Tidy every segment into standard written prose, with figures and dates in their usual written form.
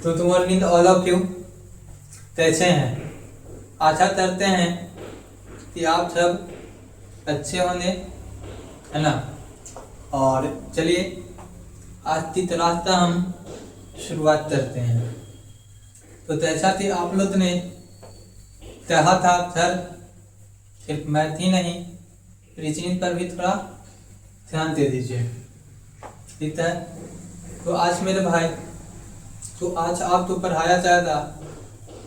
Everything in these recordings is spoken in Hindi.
तो good morning all of you. कैसे हैं? आशा करते हैं कि आप सब अच्छे होंगे, है ना। और चलिए आज की क्लास का हम शुरुआत करते हैं। तो जैसा कि आप लोग ने कहा था सर सिर्फ मैथ ही नहीं रीजनिंग पर भी थोड़ा ध्यान दे दीजिए, ठीक है। तो आज मेरे भाई आज आपको पढ़ाया जाएगा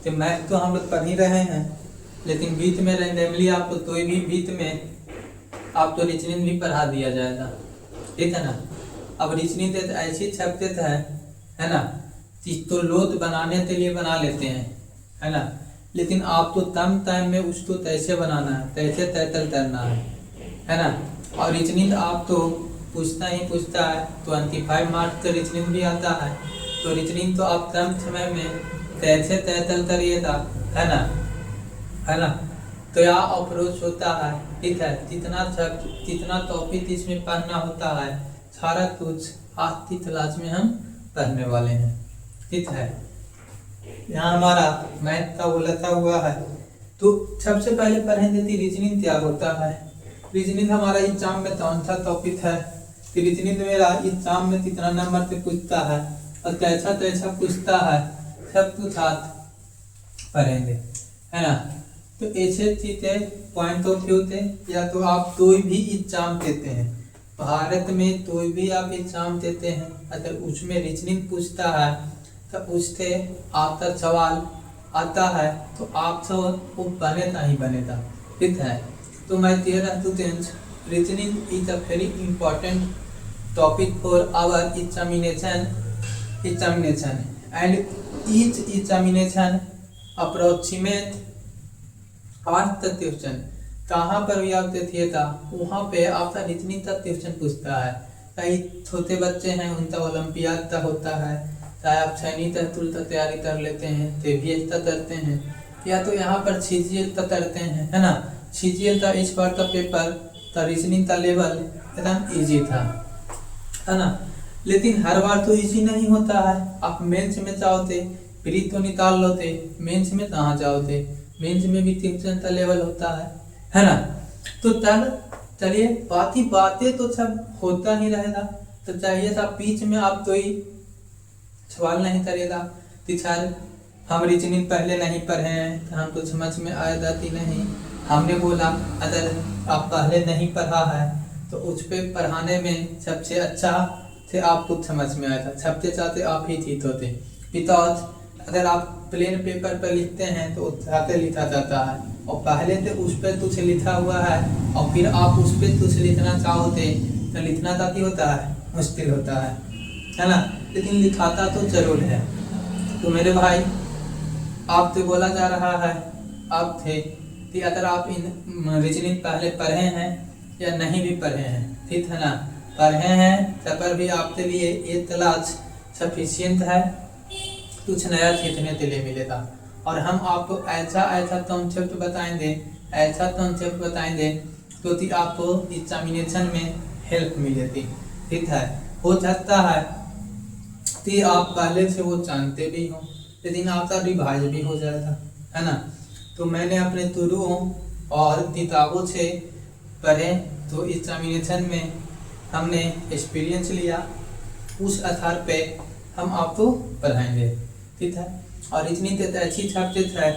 कि मैथ तो हम लोग पढ़ ही रहे हैं, लेकिन बीच में रैंडमली आपको कोई भी बीच में आपको रीजनिंग भी पढ़ा दिया जाएगा, ठीक है ना। अब रीजनिंग तो ऐसी सब्जेक्ट है ना, तो लोड बनाने के लिए बना लेते हैं, है ना। लेकिन आपको कम टाइम में उसको कैसे बनाना है, कैसे टैकल करना है ना। और रीजनिंग आप तो पूछता ही पूछता है, 25 मार्क्स का रीजनिंग भी आता है। तो रीजनिंग तो आप कम समय में कैसे टैकल करिएगा, है ना। तो यह अप्रोच होता है, ठीक है। जितना टॉपिक इसमें पढ़ना होता है सारा कुछ आज की क्लास में हम पढ़ने वाले हैं, ठीक है। यहाँ हमारा मैथ का वो लगा हुआ है। तो सबसे पहले पढ़ेंगे कि रीजनिंग क्या होता है। रीजनिंग हमारा एग्जाम में कौन सा टॉपिक है, कि रीजनिंग मेरा एग्जाम में कितना नंबर से पूछता है और कैसा पूछता है, सब कुछ आज पढ़ेंगे, है ना। तो ऐसे चीजें पॉइंट ऑफ व्यू थे, या तो आप कोई भी एग्जाम देते हैं भारत में, कोई भी आप एग्जाम देते हैं, अगर उसमें रीजनिंग पूछता है तो उससे आपका सवाल आता है तो आपसे वो बनेगा ही बनेगा, ठीक है। तो मैं dear students, reasoning is a very important topic for our examination and each examination approximate ask the question। कहाँ पर भी आप देखिएगा वहाँ पे आपका रीजनिंग का क्वेश्चन पूछता है। कई छोटे बच्चे हैं उनका ओलंपियाड का होता है, चाहे आप सैनिक तुल का तैयारी कर लेते हैं, तेबीएस का करते हैं, या तो यहाँ पर सीजीएल का करते हैं, है ना। सीजीएल का इस बार का पेपर का रीजनिंग का लेवल एकदम ईजी था, है ना। लेकिन हर बार तो इजी नहीं होता है। आप मेंस में जाओगे प्री तो निकाल लोते, मेंस में कहाँ जाओगे, मेंस में भी ट्यूशन का लेवल होता है ना। तो तब चलिए बातें तो सब होता ही रहेगा। तो चाहिए था बीच में आप कोई सवाल नहीं करेगा कि सर हम रीजनिंग पहले नहीं पढ़े हैं तो हमको समझ में आएगा कि नहीं। हमने बोला अगर आप पहले नहीं पढ़ा है तो उस पर पढ़ाने में सबसे अच्छा से आपको समझ में आया था, सबसे चाहते आप ही ठीक होते। बिकॉज अगर आप प्लेन पेपर पर लिखते हैं तो चाहते लिखा जाता है, और पहले से उस पर कुछ लिखा हुआ है और फिर आप उस पर कुछ लिखना चाहोते तो लिखना काफी होता है, मुश्किल होता है ना। लेकिन लिखाता तो जरूर है। तो मेरे भाई आपसे बोला जा रहा है आप थे कि अगर आप इन रीजनिंग पहले पढ़े हैं या नहीं भी पढ़े हैं, ठीक है ना, पढ़े हैं तब पर भी आपके लिए ये क्लास सफिशिएंट है, कुछ नया सीखने के लिए मिलेगा। और हम आपको ऐसा कॉन्सेप्ट बताएंगे तो कि आपको एग्जामिनेशन में हेल्प मिलेगी, ठीक है। हो सकता है कि आप पहले से वो जानते भी हो, लेकिन आपका रिवाइज भी हो जाएगा, है ना। तो मैंने अपने गुरुओं और किताबों से पढ़े तो एग्जामिनेशन में हमने एक्सपीरियंस लिया, उस आधार पे हम आपको पढ़ाएंगे, ठीक है। और इतनी अच्छी सब्जेक्ट है,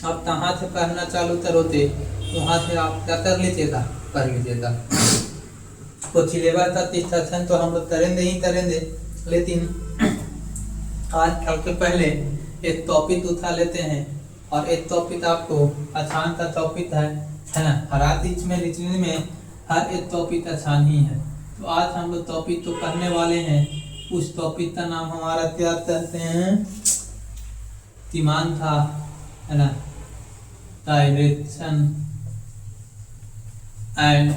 आप कहाँ से पढ़ना चालू करोगे वहाँ से आप क्या कर लीजिएगा, पढ़ लीजिएगा। तो सिलेबस का डिस्कशन तो हम लोग करेंगे, लेकिन आज सबसे पहले एक टॉपिक उठा लेते हैं। और एक टॉपिक आपको आसान का टॉपिक है ना। हर चीज में रीजनिंग में हर एक टॉपिक आसान ही है। तो आज हम लोग टॉपिक तो पढ़ने वाले हैं, उस टॉपिक का नाम हमारा क्या कहते हैं, दिमाग था, है ना, direction and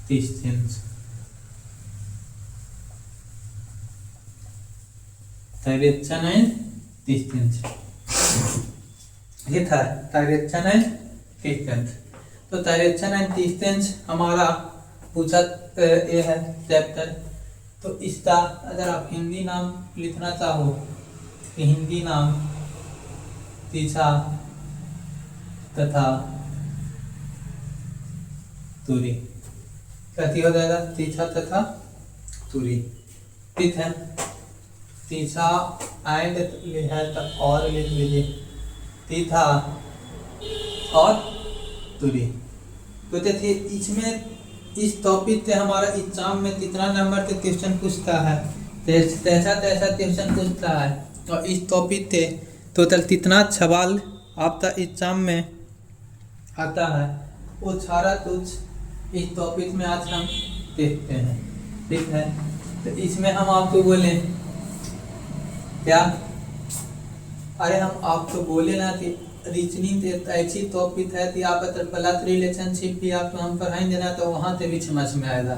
distance. Direction and distance ये था, डायरेक्शन एंड डिस्टेंस। तो डायरेक्शन एंड डिस्टेंस हमारा पूछा ये है चैप्टर, तो इसका अगर आप हिंदी नाम लिखना चाहो तो हिंदी नाम तीछा तथा तुरी, कैसी हो जाएगा? तीछा तथा तुरी। ठीक है, तीछा एंड है तो और लिख लीजिए, तीखा और तुरी। तो देखिए इसमें इस टॉपिक से हमारा एग्जाम में कितना नंबर के क्वेश्चन पूछता है, तैसा क्वेश्चन पूछता है। और इस टॉपिक से टोटल कितना सवाल आपका एग्जाम में आता है वो सारा कुछ इस टॉपिक में आज हम देखते हैं। ठीक है, तो इसमें हम आपको बोले क्या, अरे हम आपको बोले ना कि रीजनिंग एक ऐसी टॉपिक है कि आप अगर ब्लड रिलेशनशिप भी आपको हम पढ़ाएंगे ना तो वहाँ से भी समझ में आएगा।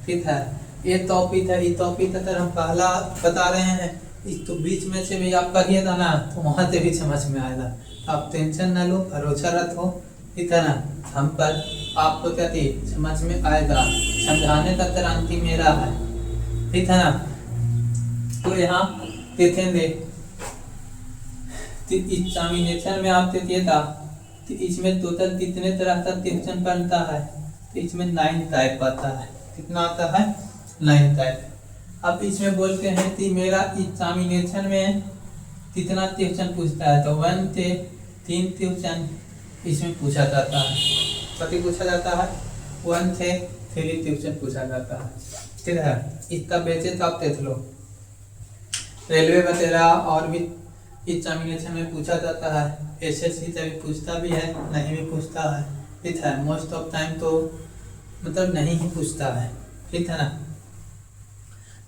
ठीक है, ये टॉपिक है, ये टॉपिक अगर हम पहला बता रहे हैं इस तो बीच में से भी आप पढ़िएगा ना तो वहाँ से भी समझ में आएगा। आप टेंशन ना लो, भरोसा रखो। ठीक है ना, हम पर आपको क्या थी समझ में आएगा, समझाने का क्रांति मेरा है। ठीक है ना, तो यहाँ देखेंगे एग्जामिनेशन में आपसे दिया था कि इसमें टोटल कितने तरह का क्वेश्चन बनता है, तो इसमें 9 टाइप आता है। कितना आता है? 9 टाइप। अब इसमें बोलते हैं कि मेरा एग्जामिनेशन में कितना क्वेश्चन पूछता है, तो 1 से 3 क्वेश्चन इसमें पूछा जाता है। कति पूछा जाता है? 1 से 3 क्वेश्चन पूछा जाता है। ठीक है, इसका बेसिस आप देख लो, रेलवे वगैरह और भी एग्जामिनेशन में पूछा जाता है। एसएससी से भी पूछता भी है, नहीं भी पूछता है। ठीक है, मोस्ट ऑफ टाइम तो मतलब नहीं ही पूछता है। ठीक है ना,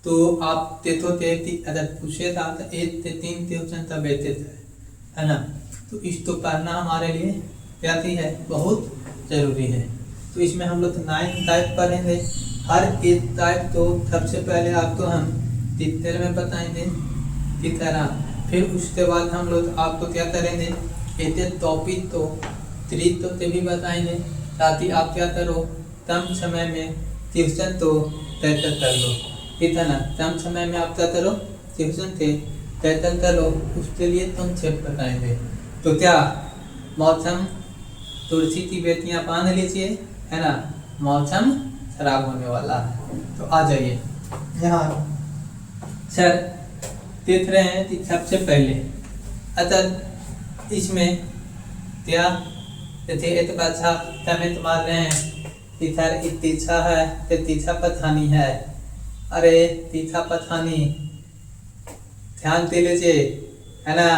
तो आप देखो अगर पूछे था तो 1 से 3 क्वेश्चन का बेसिस है ना, तो इसको पढ़ना हमारे लिए क्या है, बहुत जरूरी है। तो इसमें हम लोग 9 टाइप पढ़ेंगे। हर एक टाइप तो सबसे पहले आपको हम डिटेल में बताएंगे। ठीक है ना, फिर उसके बाद हम लोग आपको क्या करेंगे, एक टॉपिक तो त्रित्व से भी बताएंगे ताकि आप क्या करो, कम समय में ट्यूशन तो तय कर लो। ठीक है ना, कम समय में आप क्या करो, ट्यूशन से तय कर लो, उसके लिए तुम सेट बताएंगे। तो क्या मौसम तुलसी की बेटियां बांध लीजिए, है ना, मौसम खराब होने वाला है। तो आ जाइए यहाँ सर देख रहे हैं कि सबसे पहले अतः इसमें क्या एक अच्छा कमेंट मार रहे हैं कि सर तीछा है तो तीछा पठानी है। अरे तीछा पठानी ध्यान दे लीजिए, है ना,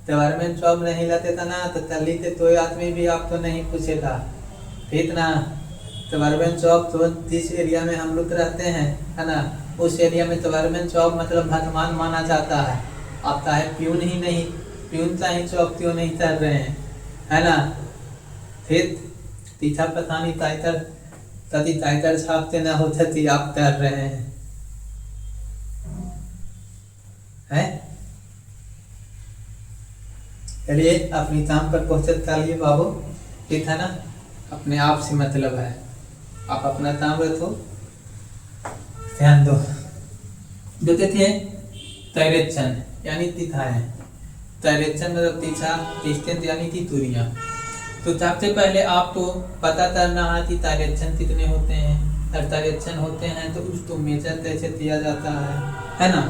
गवर्नमेंट जॉब नहीं लेते था ना तो तली के कोई आदमी भी आपको नहीं पूछेगा। ठीक ना, गवर्नमेंट जॉब तो जिस एरिया में हम लोग रहते हैं, है ना, उस एरिया में गवर्नमेंट जॉब मतलब भगवान माना जाता है। आप चाहे प्यून ही नहीं, प्यून चाहे जॉब क्यों नहीं कर रहे हैं, है ना। फिर तीछा पठानी टाइटर छापते ना होते थी, आप कर रहे हैं चलिए अपनी काम पर पहुंचत कालिए बाबू। ठीक है ना, अपने आप से मतलब है, आप अपना काम रखो, ध्यान दो। जो कहते हैं तैरेचन यानी तिथाएं, तैरेचन मतलब तीछा, डिस्टेंस यानी कि दूरियां। तो सबसे पहले आपको पता करना है कि तैरेचन कितने होते हैं। अगर तैरेचन होते हैं तो उसको मेजर कैसे दिया जाता है ना,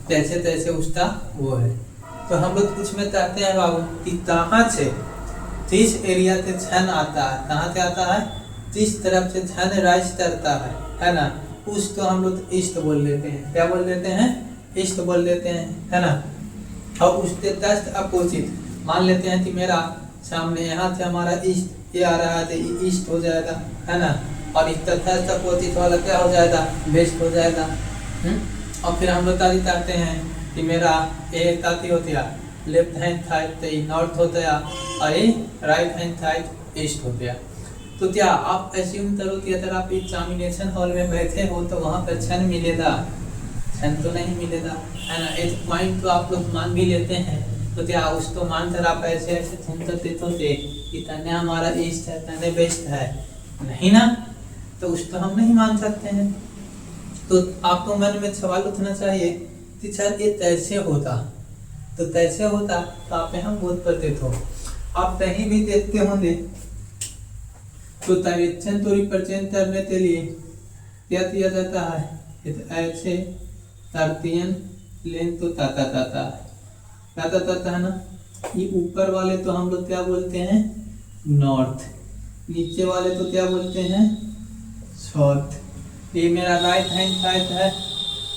तैसे तैसे उसका वो है। तो हम लोग कुछ में कहते हैं बाबू कि कहाँ से जिस एरिया से छन आता है, कहाँ से आता है, जिस तरफ से छन राइज करता है ना, उसको हम लोग ईस्ट बोल देते हैं। क्या बोल देते हैं? ईस्ट बोल देते हैं, है ना। और उसके जस्ट अपोजिट मान लेते हैं कि मेरा सामने यहाँ से हमारा ईस्ट ये आ रहा है तो ये ईस्ट हो जाएगा, है ना, और इस जस्ट अपोजिट वाला क्या हो जाएगा, वेस्ट हो जाएगा। और फिर हम लोग तारीफ करते हैं कि मेरा ए ताती होती है लेफ्ट हैंड साइड तो ये नॉर्थ होता है और ये राइट हैंड साइड ईस्ट हो गया। तो क्या आप एज्यूम करो कि अगर आप एग्जामिनेशन हॉल में बैठे हो तो वहाँ पर छन मिलेगा? छन तो नहीं मिलेगा, है ना। एक पॉइंट तो आप लोग मान भी लेते हैं, तो क्या उसको मानकर आप ऐसे ऐसे छन करते तो कि तने हमारा ईस्ट है तने वेस्ट है, नहीं ना, तो उसको हम नहीं मान सकते हैं। तो आपको मन में सवाल उठना चाहिए कि सर ये कैसे होता, तो कैसे होता तो आप यहाँ बोध पढ़ते हो। आप कहीं भी देखते होंगे तो डायरेक्शन तो रिप्रेजेंट करने के लिए क्या किया जाता है, तो ऐसे तर्तीयन लेन तो ताता ताता ताता ताता है ना। ये ऊपर वाले तो हम लोग क्या बोलते हैं नॉर्थ, नीचे वाले तो क्या बोलते हैं साउथ। ये मेरा राइट हैंड साइड है,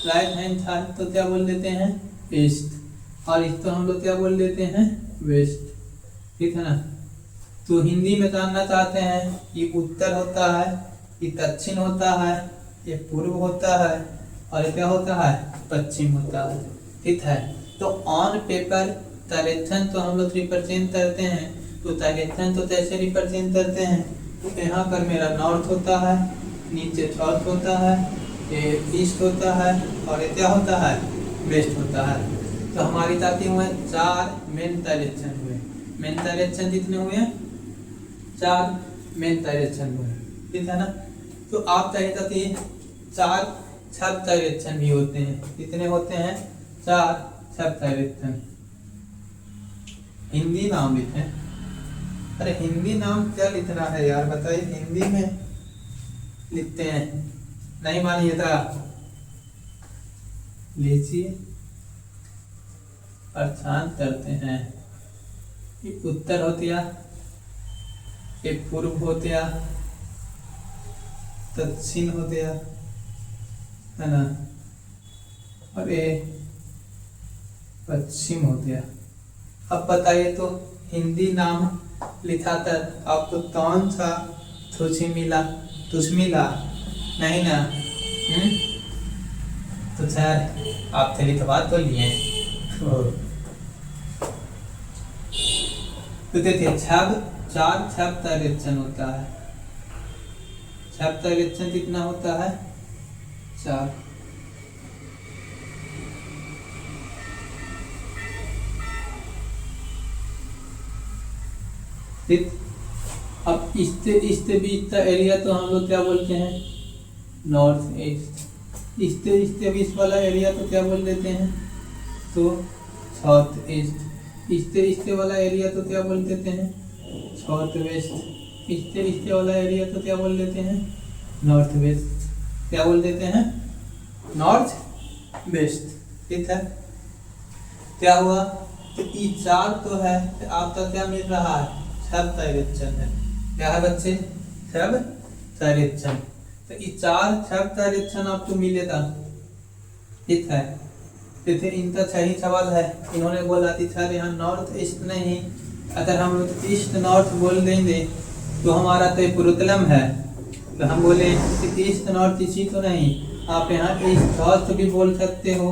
राइट हैंड साइड तो क्या बोल देते हैं ईस्ट, और इसको हम लोग क्या बोल देते हैं वेस्ट, ठीक है ना। तो हिंदी में जानना चाहते हैं ये उत्तर होता है, ये दक्षिण होता है, ये पूर्व होता है, और ये क्या होता है पश्चिम होता है, ठीक है। तो ऑन पेपर डायरेक्शन तो हम लोग रिप्रेजेंट करते हैं, तो डायरेक्शन तो कैसे रिप्रेजेंट करते हैं, तो यहाँ पर मेरा नॉर्थ होता है, नीचे साउथ होता है, ये ईस्ट होता है, और ये क्या होता है वेस्ट होता है। तो हमारी जाती हुए 4 मेन डायरेक्शन हुए, मेन डायरेक्शन कितने हुए 4 मेन डायरेक्शन हुए, ठीक है ना। तो आप चाहे जाती 4 सब डायरेक्शन भी होते हैं, कितने होते हैं 4 सब डायरेक्शन। हिंदी नाम लिखे, अरे हिंदी नाम क्या लिखना है यार बताइए, हिंदी में लिखते हैं, नहीं मानिएगा लीजिए पहचान करते हैं। ये उत्तर हो गया, ये पूर्व हो गया, दक्षिण हो गया है ना, और ये पश्चिम हो गया। अब बताइए तो हिंदी नाम लिखा था आपको कौन सा तुझे मिला, तुझ मिला नहीं ना। तो सर आप थे लिखवा तो लिए तो देखिए छब 4 छब डायरेक्शन होता है, छब डायरेक्शन कितना होता है 4। ठीक, अब इससे बीच का एरिया तो हम लोग क्या बोलते हैं नॉर्थ ईस्ट, इससे बीच वाला एरिया तो क्या बोल देते हैं तो साउथ ईस्ट, इससे वाला एरिया तो क्या बोल देते हैं साउथ वेस्ट, इससे वाला एरिया तो क्या बोल देते हैं नॉर्थ वेस्ट, क्या बोल देते हैं नॉर्थ वेस्ट, ठीक है। क्या हुआ तो ई 4 तो है, तो आपका क्या मिल रहा है सब डायरेक्शन है, क्या है बच्चे सब डायरेक्शन। तो ये 4 सब डायरेक्शन आपको मिलेगा, ठीक है। देखिए इनका सही सवाल है, इन्होंने बोला कि सर यहाँ नॉर्थ ईस्ट नहीं, अगर हम लोग ईस्ट नॉर्थ बोल देंगे तो हमारा तो प्रोतलम है, तो हम बोले कि ईस्ट नॉर्थ इसी तो नहीं, आप यहाँ ईस्ट साउथ भी बोल सकते हो,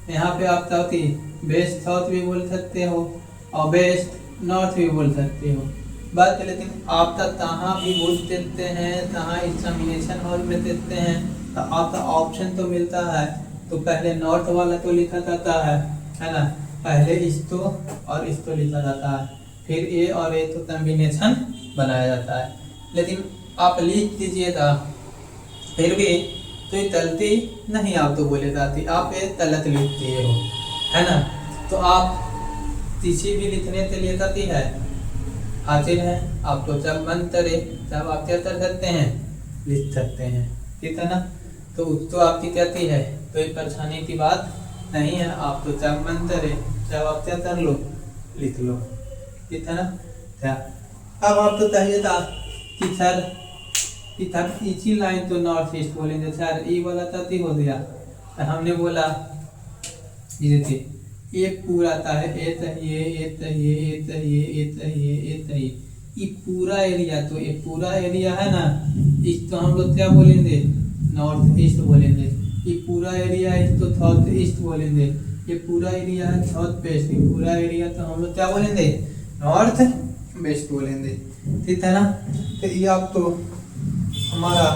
यहाँ पे आप साउथ वेस्ट साउथ भी बोल सकते हो, और वेस्ट नॉर्थ भी बोल सकते हो बात। लेकिन आप तक कहाँ भी बोल देते हैं, कहाँ एग्जामिनेशन हॉल में देते हैं, तो आपका ऑप्शन तो मिलता है, तो पहले नॉर्थ वाला तो लिखा जाता है ना, पहले इसको और इसको लिखा जाता है, फिर ए और ए तो कॉम्बिनेशन बनाया जाता है। लेकिन आप लिख दीजिएगा फिर भी तो ये तलती नहीं, आप तो बोले जाती, आप ये तलत लिखते हो है ना। तो आप किसी भी लिखने के लिए करती है हाजिर है, आपको जब मन करे तब आप क्या कर सकते हैं लिख सकते हैं, ठीक है ना। तो आपकी कहती है तो ये परेशानी की बात नहीं है, आप तो जब मन करे जब आप क्या कर लो लिख लो, ठीक है ना। क्या अब आप तो चाहिए था कि सर इसी लाइन तो नॉर्थ ईस्ट बोलेंगे सर, ये वाला तथी हो गया, तो हमने बोला ये देखिए एक पूरा था है ए चाहिए ए चाहिए ए चाहिए ए चाहिए ए चाहिए, ये पूरा एरिया, तो ये पूरा एरिया है ना, इस तो हम लोग क्या बोलेंगे नॉर्थ ईस्ट बोलेंगे, ये पूरा एरिया है तो साउथ ईस्ट बोलेंगे, ये पूरा एरिया है साउथ वेस्ट, ये पूरा एरिया तो हम लोग क्या बोलेंगे नॉर्थ वेस्ट बोलेंगे, ठीक है ना। तो ये आप तो हमारा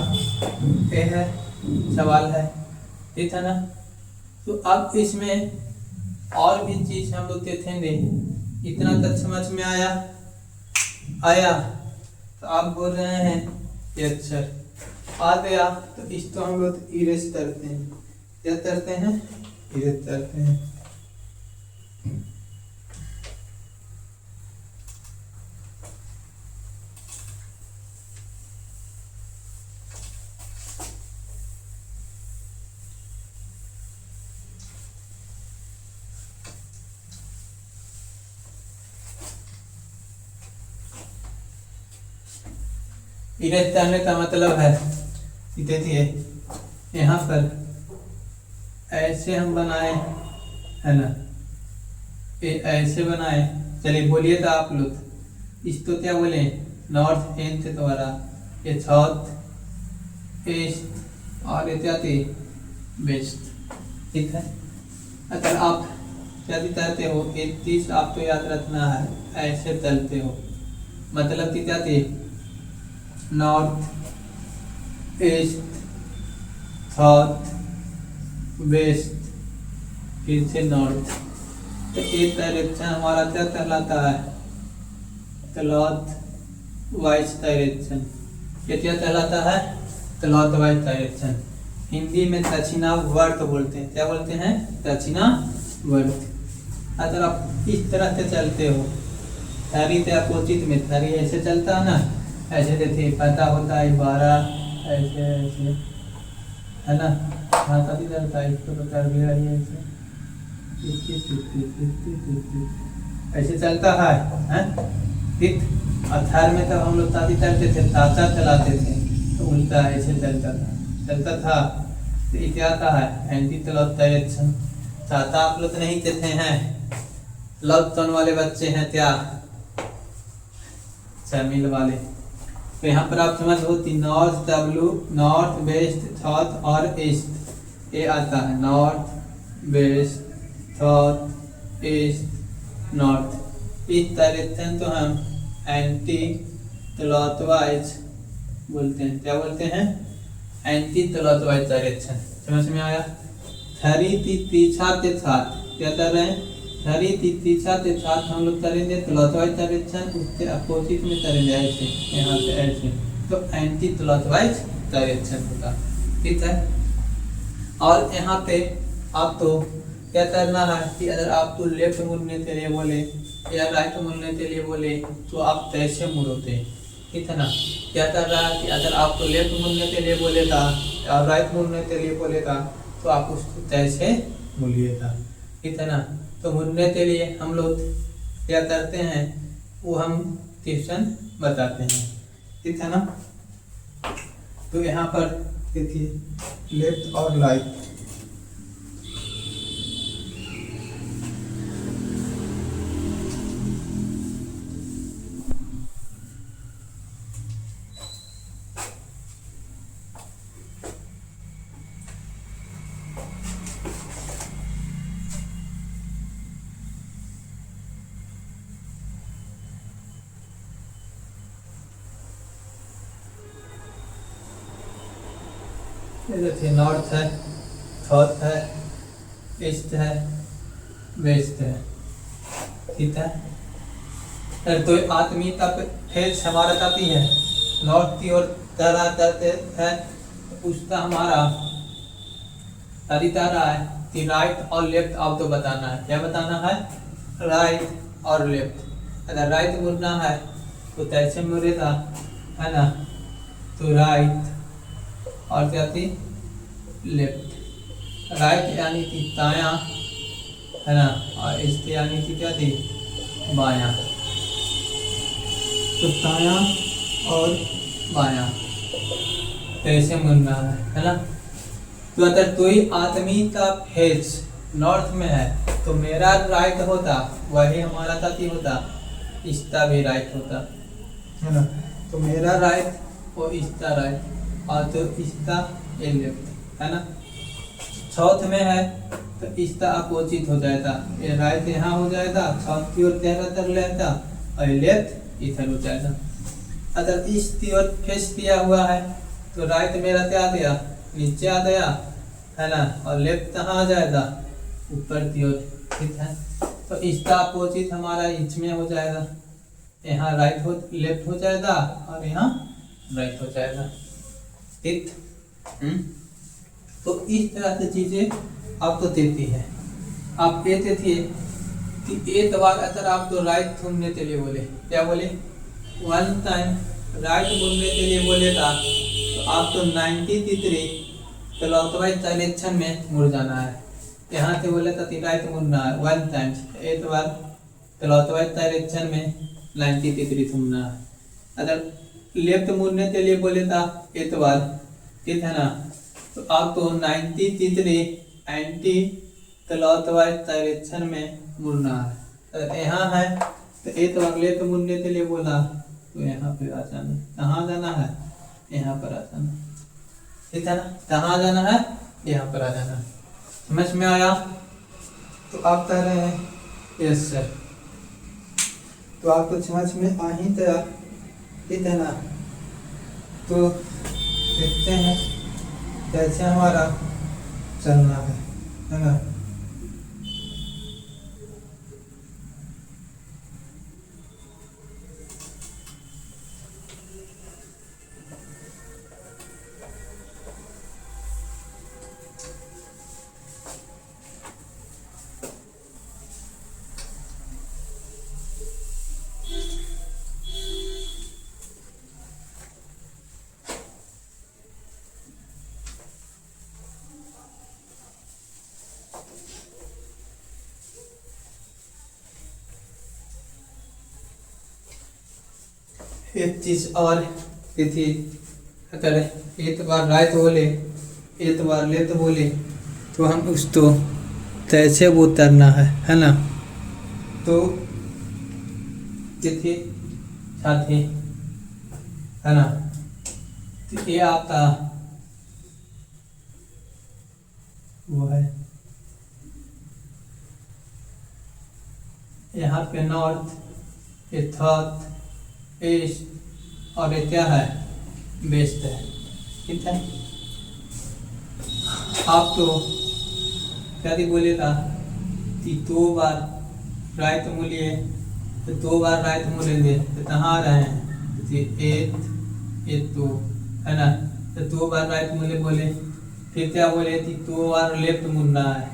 ये है सवाल है, ठीक है ना। तो अब इसमें और भी चीज हम लोग देखेंगे, इतना तक समझ में आया। तो आप बोल रहे हैं ये अक्षर आ गया तो इसको हम लोग इरेज करते हैं। क्या करते हैं? इरेज करते हैं। इरेज करने का मतलब है कि देखिए यहाँ पर ऐसे हम बनाए, है ना, ये ऐसे बनाए। चलिए बोलिए तो आप लोग इसको क्या बोले? नॉर्थ एंथ द्वारा, ये साउथ ईस्ट और ये क्या थी? वेस्ट। ठीक है, अगर आप क्या तैरते हो, एक चीज आपको याद रखना है, ऐसे तैरते हो मतलब कि क्या थी? नॉर्थ ईस्ट साउथ वेस्ट फिर से नॉर्थ। तो ये डायरेक्शन हमारा क्या कहलाता है? Cloth wise direction. ये क्या कहलाता है? Cloth wise direction. हिंदी में दक्षिणावर्त बोलते हैं। क्या बोलते हैं? दक्षिणावर्त। अगर आप इस तरह से चलते हो, थारी से अपोजिट में, थारी ऐसे चलता है ना, ऐसे देखिए पता होता है 12 ऐसे ऐसे, है ना, हाँ तभी चलता है। इसको तो कर दिया ऐसे ऐसे चलता है ठीक। और थार में तब हम लोग ताती चलते थे, ताता चलाते थे तो उल्टा ऐसे चलता था। तो ये क्या आता है? Anti cloth direction. ताता आप लोग नहीं देते हैं, लॉक टोन वाले बच्चे हैं क्या? शामिल वाले। तो यहाँ पर आप समझ होती north W, north west south और ईस्ट, ये आता है north west south east north. इस डायरेक्शन तो हम एंटी क्लॉकवाइज बोलते हैं। क्या बोलते हैं? Anti clockwise direction. समझ में आया? थरी तीछा के साथ क्या कर रहे हैं? थरी तीछा के साथ हम लोग करेंगे क्लॉकवाइज डायरेक्शन, उसके अपोजिट में करेंगे ऐसे, यहाँ से ऐसे, तो एंटी क्लॉकवाइज डायरेक्शन होगा। ठीक है, और यहाँ पे आप तो क्या करना है कि अगर आप तो लेफ्ट मुड़ने के लिए बोले या राइट मुड़ने के लिए बोले तो आप कैसे मुड़ोते? ठीक है ना। क्या कर रहा है कि अगर आप तो लेफ्ट मुड़ने के लिए बोलेगा और राइट मुड़ने के लिए बोलेगा तो आप उसको कैसे मुड़िएगा? ठीक है ना। तो मुड़ने के लिए हम लोग क्या करते हैं वो हम ट्यूशन बताते हैं। ठीक है ना। तो यहाँ पर देखिए लेफ्ट और राइट, देखिए नॉर्थ है, साउथ है, ईस्ट है, वेस्ट है। ठीक है। तो आदमी का फेस हमारा काफी है नॉर्थ की ओर तरह करते है, उसका हमारा तरीका रहा है कि राइट और लेफ्ट आपको बताना है। क्या बताना है? राइट और लेफ्ट। अगर राइट मुड़ना है तो कैसे मुड़ेगा, है ना, तो राइट और क्या थी? लेफ्ट। राइट यानी कि दायां, है ना, और इसके यानी कि क्या थी? बायां। तो दायां और बायां कैसे मुड़ना है ना। तो अगर कोई आदमी का फेस नॉर्थ में है तो मेरा राइट होता, वही हमारा साथी होता, इसका भी राइट होता, है ना। तो मेरा राइट और इसका राइट और तो इसका ये लेफ्ट, है ना। साउथ में है तो इसका अपोजिट हो जाएगा, ये राइट यहाँ हो जाएगा, साउथ की ओर गहरा कर लेता और लेफ्ट इधर हो जाएगा। अगर ईस्ट की ओर फेस किया हुआ है तो राइट मेरा क्या आ गया? नीचे आ गया, है ना, और लेफ्ट कहाँ आ जाएगा? ऊपर की ओर। ठीक है। तो इसका अपोजिट हमारा इसमें हो जाएगा, यहाँ राइट हो लेफ्ट हो जाएगा और यहाँ राइट हो जाएगा। ठीक। तो इस तरह से चीजें आपको देती है। आप ये देती है कि एक बार अगर आप तो राइट घूमने के लिए बोले, क्या बोले, वन टाइम राइट घूमने के लिए बोले था, तो आपको 90 डिग्री क्लॉकवाइज डायरेक्शन में मुड़ जाना है। यहाँ से बोले था राइट मुड़ना है वन टाइम, एक बार क्लॉकवाइज डायरेक्शन में 90 डिग्री घूमना है। अगर लेफ्ट मुड़ने के लिए बोले था एक बार, ठीक है ना, तो आपको 90 डिग्री एंटी क्लॉकवाइज डायरेक्शन में मुड़ना है। अगर यहाँ है तो एक बार लेफ्ट मुड़ने के लिए बोला तो यहाँ पे आ जाना, कहाँ जाना है, यहाँ पर आ जाना, ठीक है ना, कहाँ जाना है, यहाँ पर आ जाना। समझ में आया? तो आप कह रहे हैं यस सर, तो आपको समझ में आ ही गया, ठीक है ना। तो देखते हैं कैसे हमारा चलना है ना। एक चीज और थी, अगर एक बार राइट बोले एक बार लेफ्ट बोले तो हम उसको कैसे वो उतरना है ना। तो देखिए साथी, है ना, तो ये आपका वो है, यहाँ पे नॉर्थ, ये साउथ, ईस्ट और ये क्या है, वेस्ट है, ठीक है। आप तो क्या बोले था कि 2 बार राइट मूल्य, तो 2 बार राइट मूल्य तो कहाँ आ रहे हैं, एक 2, है ना, तो 2 बार राइट मूल्य बोले, फिर क्या बोले कि 2 बार लेफ्ट मुड़ना है,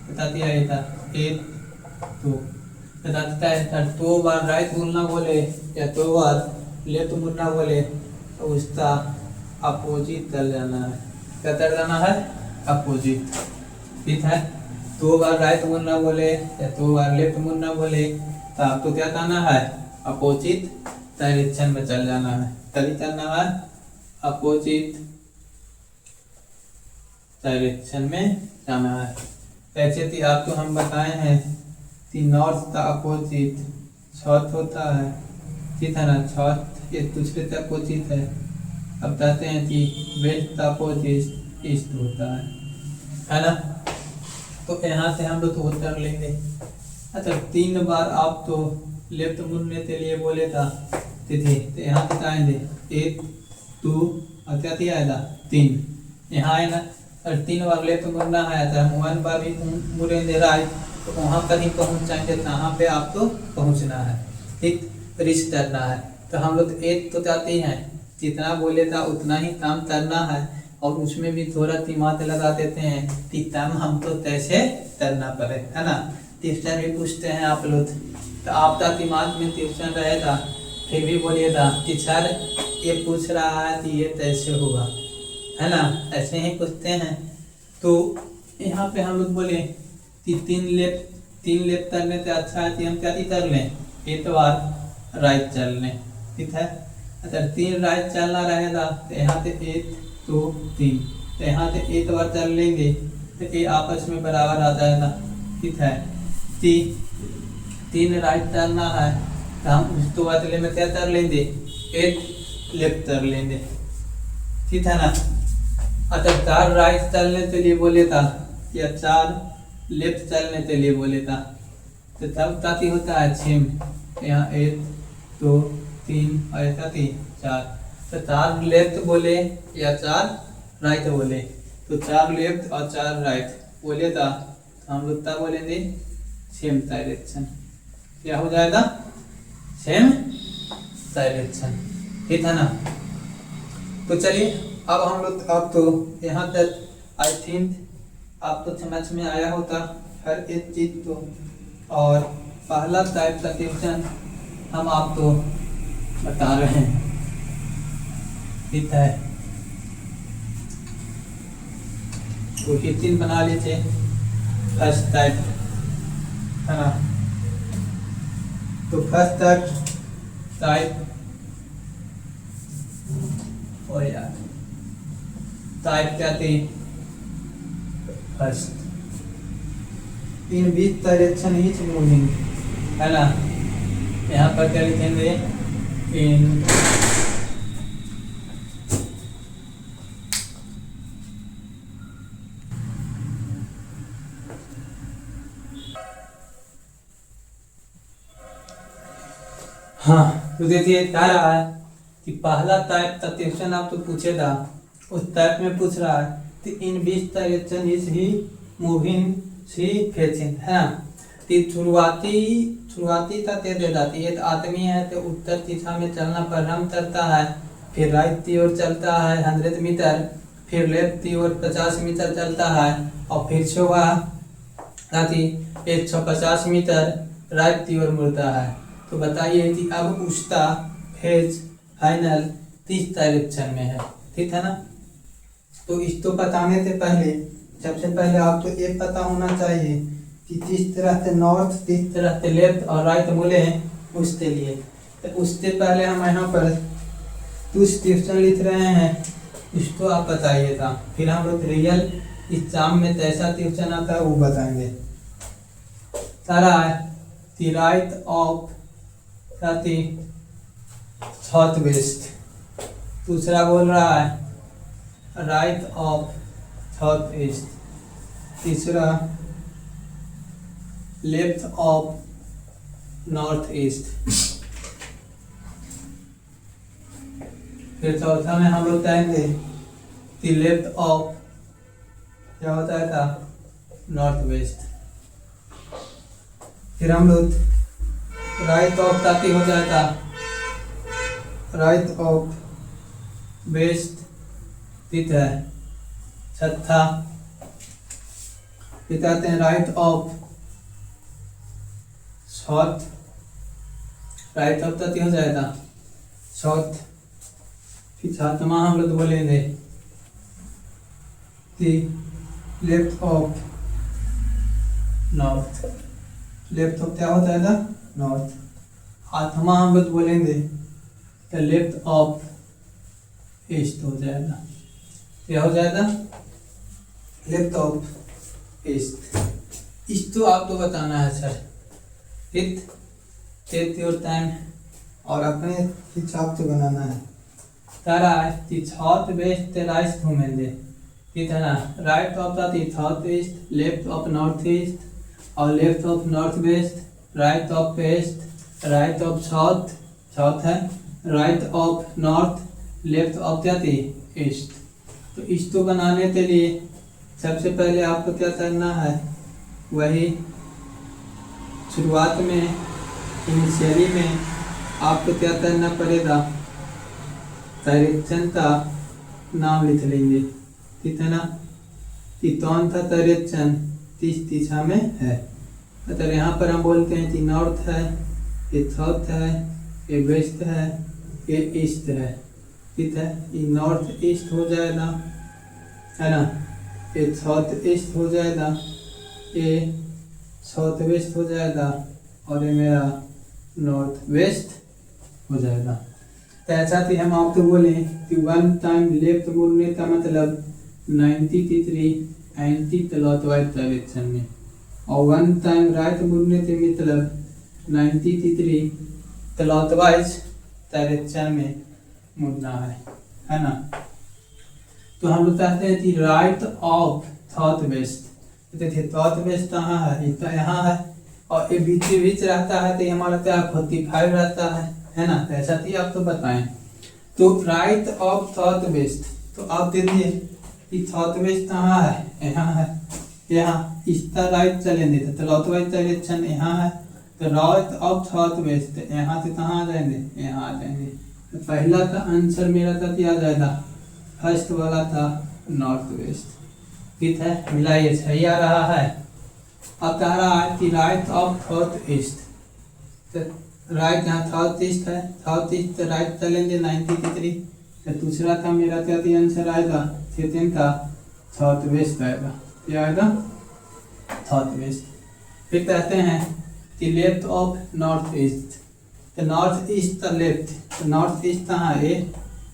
बता दिया ये था 1 2, बताता है 2 बार राइट मुड़ना बोले या 2 बार लेफ्ट मुड़ना बोले तो उसका अपोजिट कर जाना है। क्या कर जाना है, अपोजिट, ठीक है। 2 बार राइट मुड़ना बोले या 2 बार लेफ्ट मुड़ना बोले तो आपको क्या करना है, अपोजिट डायरेक्शन में चल जाना है। तभी करना है अपोजिट डायरेक्शन में जाना है। ऐसे थी आपको हम बताए हैं कि नॉर्थ का अपोजिट साउथ होता है, ठीक है ना, साउथ एक दूसरे का अपोजिट है। अब कहते हैं कि वेस्ट का अपोजिट ईस्ट होता है ना। तो यहाँ से हम लोग तो कर लेंगे। अच्छा 3 बार आप तो लेफ्ट मुड़ने के लिए बोले था, ठीक है, तो यहाँ से आएंगे 1 2 और क्या दिया आएगा 3, यहाँ है ना। और 3 बार लेफ्ट मुड़ना है तो हम 1 बार भी मुड़ेंगे राइट, तो वहाँ पर ही पहुँच जाएंगे जहाँ पे आपको पहुँचना है, ठीक, रिच करना है। तो हम लोग एक तो जाते हैं, जितना बोले था उतना ही काम करना है, और उसमें भी थोड़ा दिमाग लगा देते हैं कि काम हमको कैसे करना पड़े, है ना। ट्यूशन भी पूछते हैं आप लोग, तो आपका दिमाग में ट्यूशन रहेगा, फिर भी बोलिएगा कि सर ये पूछ रहा है कि ये कैसे होगा, है ना, ऐसे ही पूछते हैं। तो यहाँ पे हम लोग बोले कि 3 लेफ्ट करने से अच्छा है कि हम क्या कर लें, एक बार राइट चल लें, ठीक है। अगर 3 राइट चलना रहेगा तो यहाँ से 1 2 3, तो यहाँ से एक बार चल लेंगे तो ये आपस में बराबर आ जाएगा, ठीक है। 3 राइट चलना है तो हम उसको बदले में क्या कर लेंगे, 1 लेफ्ट कर लेंगे, ठीक है ना। अगर 4 राइट चलने के लिए बोले था या 4 लेफ्ट चलने के लिए बोले था तो तब ताकि होता है 6, यहाँ 1 2 3 और ऐसा 3 4, तो 4 लेफ्ट बोले या 4 राइट बोले, तो 4 लेफ्ट और 4 राइट बोले था हम लोग तब बोलेंगे सेम डायरेक्शन, क्या हो जाएगा, सेम डायरेक्शन, ठीक है ना। तो चलिए अब हम लोग अब तो यहाँ तक आई थिंक आप तो समझ में आया होता हर एक चीज तो। और पहला टाइप का क्वेश्चन हम आपको बता रहे हैं, ठीक है। तो 15 बना लीजिए फर्स्ट टाइप, है ना। तो फर्स्ट टाइप और यार टाइप क्या थी first, in which direction is moving, है ना। यहाँ पर क्या लिखेंगे, इन हाँ। तो देखिए क्या रहा है कि पहला टाइप का क्वेश्चन आप तो पूछेगा, उस टाइप में पूछ रहा है कि in which direction is he moving see facing, है ना। तो शुरुआती का दे देता कि एक आदमी है तो उत्तर दिशा में चलना प्रारंभ करता है, फिर राइट की ओर चलता है 100 मीटर, फिर लेफ्ट की ओर 50 मीटर चलता है, और फिर से वह 150 मीटर राइट की ओर मुड़ता है। तो बताइए कि अब उसका फेज फाइनल किस डायरेक्शन में है, ठीक है ना। तो इसको बताने से पहले सबसे पहले आपको ये पता होना चाहिए कि किस तरह से नॉर्थ, किस तरह से लेफ्ट और राइट बोले हैं उसके लिए। तो उससे पहले हम यहाँ पर कुछ क्वेश्चन लिख रहे हैं, इसको आप बताइएगा, फिर हम लोग रियल एग्जाम में कैसा क्वेश्चन आता है वो बताएंगे। सारा है कि राइट ऑफ साउथ वेस्ट, दूसरा बोल रहा है राइट ऑफ साउथ ईस्ट, तीसरा लेफ्ट ऑफ नॉर्थ ईस्ट, फिर चौथा में हम लोग कहेंगे कि लेफ्ट ऑफ क्या होता है था नॉर्थ वेस्ट, फिर हम लोग राइट ऑफ ताकि हो जाएगा राइट ऑफ वेस्ट, ठीक है। छठा कहते हैं right of south, right of ताकि हो जाएगा साउथ, फिर सातवां हम लोग बोलेंगे कि left of north, left of क्या हो जाएगा नॉर्थ। आठवां हम लोग बोलेंगे तो लेफ्ट ऑफ ईस्ट हो जाएगा, क्या हो जाएगा लेफ्ट ऑफ ईस्ट। इसको आपको बताना है सर, टेक योर टाइम और अपने हिसाब से बनाना है। तारा है साउथ वेस्ट राइट घूमेंगे, ठीक है ना। राइट ऑफ था south east, left of north east, और left of north west, right of west, right of south, south है, right of north, left of क्या थी ईस्ट। तो इसको बनाने के लिए सबसे पहले आपको क्या करना है, वही शुरुआत में इनिशियली में आपको क्या करना पड़ेगा, डायरेक्शन का नाम लिख लेंगे, ठीक है ना। कि कौन सा डायरेक्शन किस दिशा में है। अगर यहाँ पर हम बोलते हैं कि नॉर्थ है, ये साउथ है, ये वेस्ट है, ये ईस्ट है, ठीक है। ये नॉर्थ ईस्ट हो जाएगा, है ना, ये साउथ ईस्ट हो जाएगा, ये साउथ वेस्ट हो जाएगा, और ये मेरा नॉर्थ वेस्ट हो जाएगा। तो ऐसा कि हम आपको बोले कि 1 टाइम लेफ्ट मुड़ने का मतलब 90 डिग्री एंटी क्लॉकवाइज डायरेक्शन में, और 1 टाइम राइट मुड़ने के मतलब 90 डिग्री क्लॉकवाइज डायरेक्शन में मुड़ना है ना। तो हम लोग कहते हैं कि राइट ऑफ साउथ वेस्ट, देखिए साउथ वेस्ट कहाँ है, इसका यहाँ है, और ये बीच बीच रहता है तो हमारा क्या 45 रहता है ना। तो ऐसा थी आप तो बताएं। तो राइट ऑफ साउथ वेस्ट, तो आप देखिए कि साउथ वेस्ट कहाँ है, यहाँ है, यहाँ इसका राइट चलेंगे तो क्लॉकवाइज डायरेक्शन यहाँ है। तो राइट ऑफ साउथ वेस्ट यहाँ से कहाँ आ जाएंगे, यहाँ आ जाएंगे। तो पहला का आंसर मेरा क्या आ जाएगा फर्स्ट वाला था नॉर्थ वेस्ट, ठीक है, मिलाइए सही आ रहा है। अब कह रहा है कि राइट ऑफ साउथ ईस्ट, तो राइट यहाँ साउथ ईस्ट है, साउथ ईस्ट तो राइट चलेंगे 90 डिग्री। तो दूसरा था मेरा क्या आंसर आएगा, सेकेंड का साउथ वेस्ट आएगा, क्या आएगा साउथ वेस्ट। फिर कहते हैं कि लेफ्ट ऑफ नॉर्थ ईस्ट, तो नॉर्थ ईस्ट का लेफ्ट, तो नॉर्थ ईस्ट कहाँ है,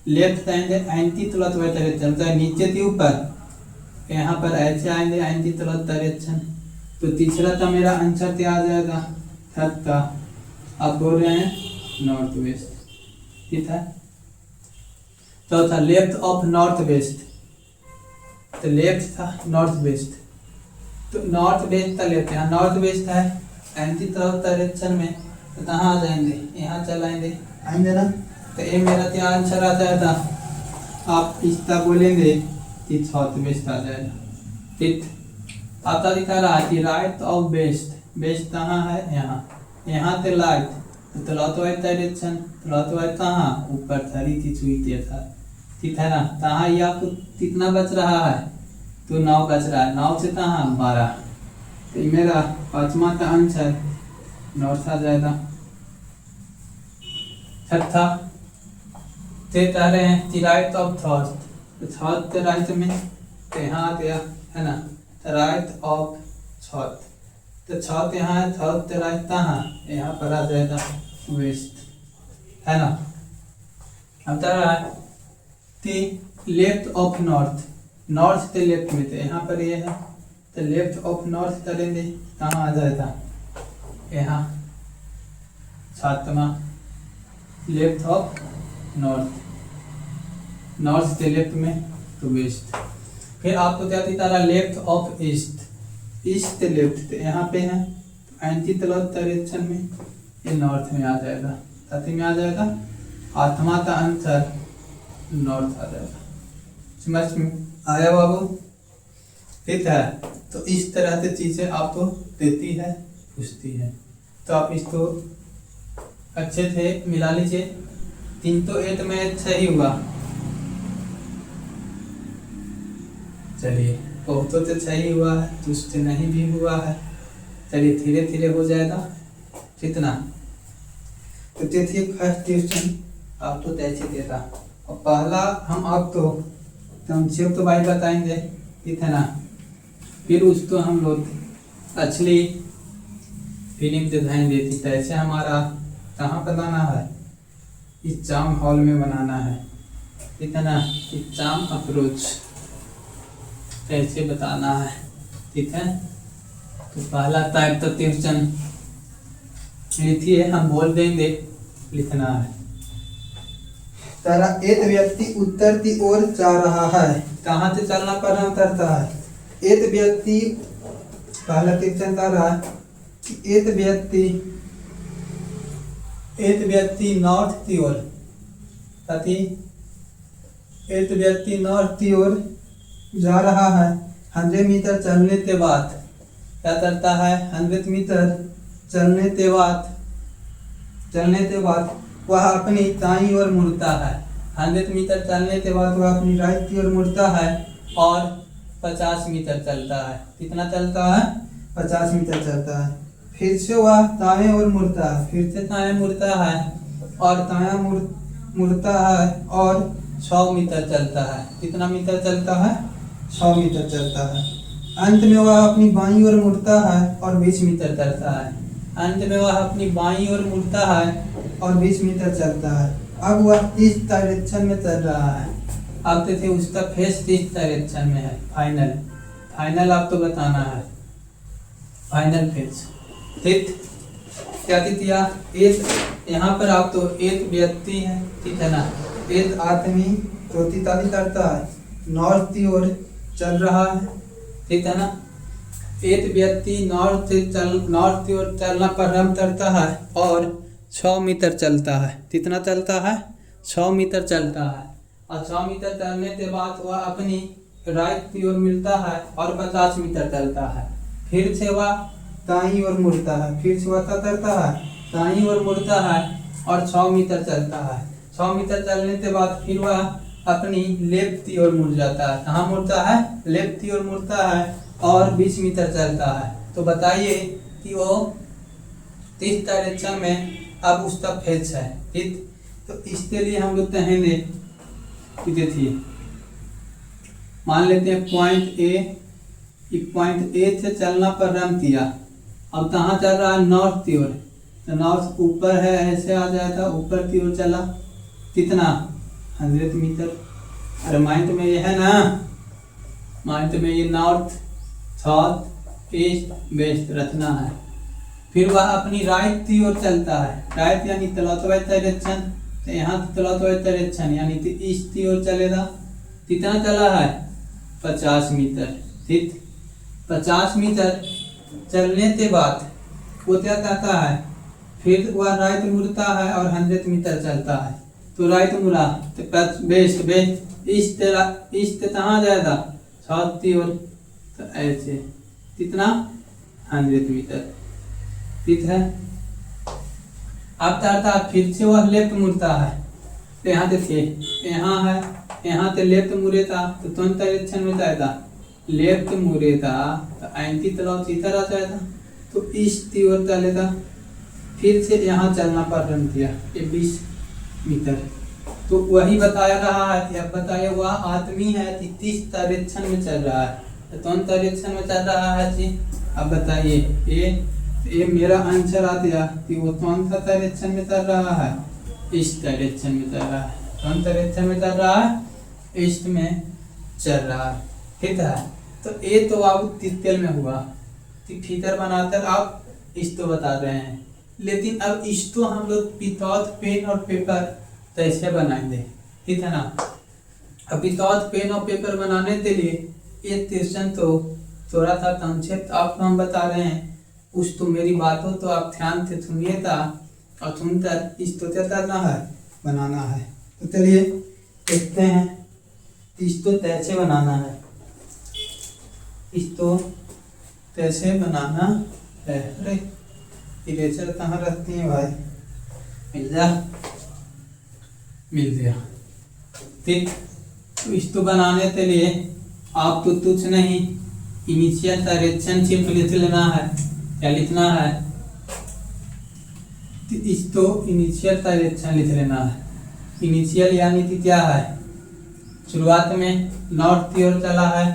लेफ्ट जाएंगे एंटी क्लॉक वाइज डायरेक्शन, चाहे नीचे थी ऊपर, यहाँ पर ऐसे आएंगे एंटी क्लॉक डायरेक्शन। तो तीसरा का मेरा आंसर क्या आ जाएगा, थर्ड का आप बोल रहे हैं नॉर्थ वेस्ट, ठीक है। चौथा लेफ्ट ऑफ नॉर्थ वेस्ट, तो लेफ्ट था नॉर्थ वेस्ट, तो नॉर्थ वेस्ट का लेफ्ट, यहाँ नॉर्थ वेस्ट है एंटी क्लॉक डायरेक्शन में, तो कहाँ आ जाएंगे, यहाँ चलाएंगे आएंगे ना, तो ये मेरा क्या आंसर आ जाएगा, आप इसका बोलेंगे कि साउथ वेस्ट आ जाएगा, ठीक। आपका दिखा रहा है कि राइट ऑफ वेस्ट, वेस्ट कहाँ है, यहाँ से लाइट, तो clock wise direction, clock wise कहाँ ऊपर 30 हुई था, ठीक है ना। कहाँ ये आपको कितना बच रहा है, तो 9 बच रहा है, 9 से कहाँ 12, तो मेरा पांचवा का आंसर नॉर्थ आ जाएगा। छठा ते कह रहे हैं कि राइट ऑफ थॉट, तो थॉट के राइट में, तो यहाँ आ गया है ना, राइट ऑफ थॉट, तो थॉट यहाँ है, थॉट के राइट कहाँ, यहाँ पर आ जाएगा वेस्ट, है ना। अब कह रहा है कि लेफ्ट ऑफ नॉर्थ, नॉर्थ के लेफ्ट में, तो यहाँ पर ये है, तो लेफ्ट ऑफ नॉर्थ करेंगे कहाँ आ जाएगा, यहाँ सातवां लेफ्ट ऑफ नॉर्थ, नॉर्थ के लेफ्ट में तो वेस्ट। फिर आपको क्या दिखा रहा, लेफ्ट ऑफ ईस्ट, ईस्ट के लेफ्ट, तो यहाँ पे है एंटी क्लॉक डायरेक्शन में, ये नॉर्थ में आ जाएगा, साथी में आ जाएगा, आठवां का आंसर नॉर्थ आ जाएगा। समझ में आया बाबू, ठीक है। तो इस तरह से चीजें आपको देती है, पूछती है, तो आप इसको अच्छे से मिला लीजिए। 3 तो 8 में सही हुआ, चलिए बहुत तो सही हुआ है, कुछ नहीं भी हुआ है, चलिए धीरे धीरे हो जाएगा, कितना। तो देखिए फर्स्ट क्वेश्चन आप तो कैसे देता, और पहला हम आपको संक्षेप तो भाई बताएंगे, ठीक है ना, फिर उसको हम लोग असली फिल्म दिखाएंगे कि कैसे हमारा कहाँ बनाना है, एग्जाम हॉल में बनाना है, ठीक है ना, एग्जाम अप्रोच कैसे बताना है, ठीक है। तो पहला टाइप का क्वेश्चन लिखिए, हम बोल देंगे, लिखना है। तारा एक व्यक्ति उत्तर की ओर जा रहा है, कहाँ से चलना प्रारंभ करता है, एक व्यक्ति, पहला क्वेश्चन कर रहा है कि एक व्यक्ति नॉर्थ की ओर, ताकि एक व्यक्ति नॉर्थ की ओर जा रहा है, 100 मीटर चलने के बाद क्या करता है, 100 मीटर चलने के बाद वह अपनी दाईं ओर मुड़ता है, 100 मीटर चलने के बाद वह अपनी राइट की ओर मुड़ता है और 50 मीटर चलता है, कितना चलता है, 50 मीटर चलता है। फिर से वह दाएं ओर मुड़ता है, फिर से दाएं मुड़ता है और दायां मुड़ता है और 100 मीटर चलता है, कितना मीटर चलता है, 100 मीटर चलता है। अंत में वह अपनी बाईं ओर मुड़ता है और 20 मीटर चलता है, अंत में वह अपनी बाईं ओर मुड़ता है और 20 मीटर चलता है। अब वह इस डायरेक्शन में चल रहा है, अब देखिए उसका फेस इस डायरेक्शन में है, फाइनल आपको बताना है, फाइनल फेस, ठीक। क्या किया, एक यहाँ पर आप तो एक व्यक्ति है, ठीक है ना, एक आदमी रोटी ताली करता है, नॉर्थ की ओर चल रहा है, ठीक है ना, एक व्यक्ति नॉर्थ की ओर चलना प्रारंभ करता है और 100 मीटर चलता है, कितना चलता है, 100 मीटर चलता है, और 100 मीटर चलने के बाद वह अपनी राइट की ओर मिलता है और 50 मीटर चलता है, फिर से वह दाईं ओर मुड़ता है, फिर से वह क्या करता है, दाईं ओर मुड़ता है और 100 मीटर चलता है, 100 मीटर चलने के बाद फिर वह अपनी लेफ्ट की ओर मुड़ जाता है। कहाँ मुड़ता है? लेफ्ट की ओर मुड़ता है और 20 मीटर चलता है। तो बताइए कि वो किस डायरेक्शन में अब उसका फेस है। ठीक, तो इसके लिए हम लोग कहेंगे कि देखिए, मान लेते हैं पॉइंट ए से चलना प्रारंभ किया। अब कहाँ चल रहा है? नॉर्थ की ओर। तो नॉर्थ ऊपर है, ऐसे आ जाएगा, ऊपर की ओर चला। कितना? 100 मीटर। अरे माइंड में ये है ना, माइंड में ये नॉर्थ, साउथ, ईस्ट, वेस्ट रखना है। फिर वह अपनी राइट की ओर चलता है। राइट यानी क्लॉकवाइज डायरेक्शन। तो यहाँ क्लॉकवाइज डायरेक्शन यानी ईस्ट की ओर चलेगा। कितना चला है? 50 मीटर। ठीक, 50 मीटर चलने के बाद वो क्या कहता है? फिर वह राइट मुड़ता है और 100 मीटर चलता है। तो राइट मुड़ा तो वेस्ट, वेस्ट, ईस्ट कहाँ जाएगा? साउथ की ओर। तो ऐसे कितना? 100 मीटर। ठीक है, अब चलता है, फिर से वह लेफ्ट मुड़ता है। तो यहाँ देखिए, यहाँ है, यहाँ से लेफ्ट मुड़ेगा तो कौन डायरेक्शन में जाएगा? लेफ्ट मुड़ेगा तो एंटी क्लॉक इधर आ जाएगा, तो ईस्ट की ओर चलेगा। फिर से यहाँ चलना प्रारंभ किया, ये 20 मीटर। तो वही बताया रहा है कि अब बताइए वह आदमी है कि किस डायरेक्शन में चल रहा है? तो कौन डायरेक्शन में चल रहा है जी? अब बताइए, ये मेरा आंसर आ गया कि वो कौन सा डायरेक्शन में चल रहा है? ईस्ट डायरेक्शन में चल रहा है। कौन डायरेक्शन में चल रहा है? ईस्ट में चल रहा है। ठीक है, तो ये तो आप डिटेल में हुआ कि फिगर बनाकर आप इसको बता रहे हैं। लेकिन अब इसको हम लोग विदाउट पेन और पेपर कैसे बनाएंगे? ठीक है ना। अब विदाउट पेन और पेपर बनाने के लिए एक क्वेश्चन तो थोड़ा सा कॉन्सेप्ट आपको हम बता रहे हैं, उस तो मेरी बातों तो आप ध्यान से सुनिएगा और सुनकर इसको क्या करना है? बनाना है। तो चलिए देखते हैं इसको कैसे बनाना है। इसको कैसे बनाना है? अरे इरेजर कहाँ रखती है भाई? मिल जा, मिल गया। ठीक, तो इसको बनाने के लिए आपको कुछ नहीं, इनिशियल डायरेक्शन सिर्फ लिख लेना है। क्या लिखना है? तो इसको इनिशियल डायरेक्शन लिख लेना है। इनिशियल यानी कि क्या है? शुरुआत में नॉर्थ की ओर चला है,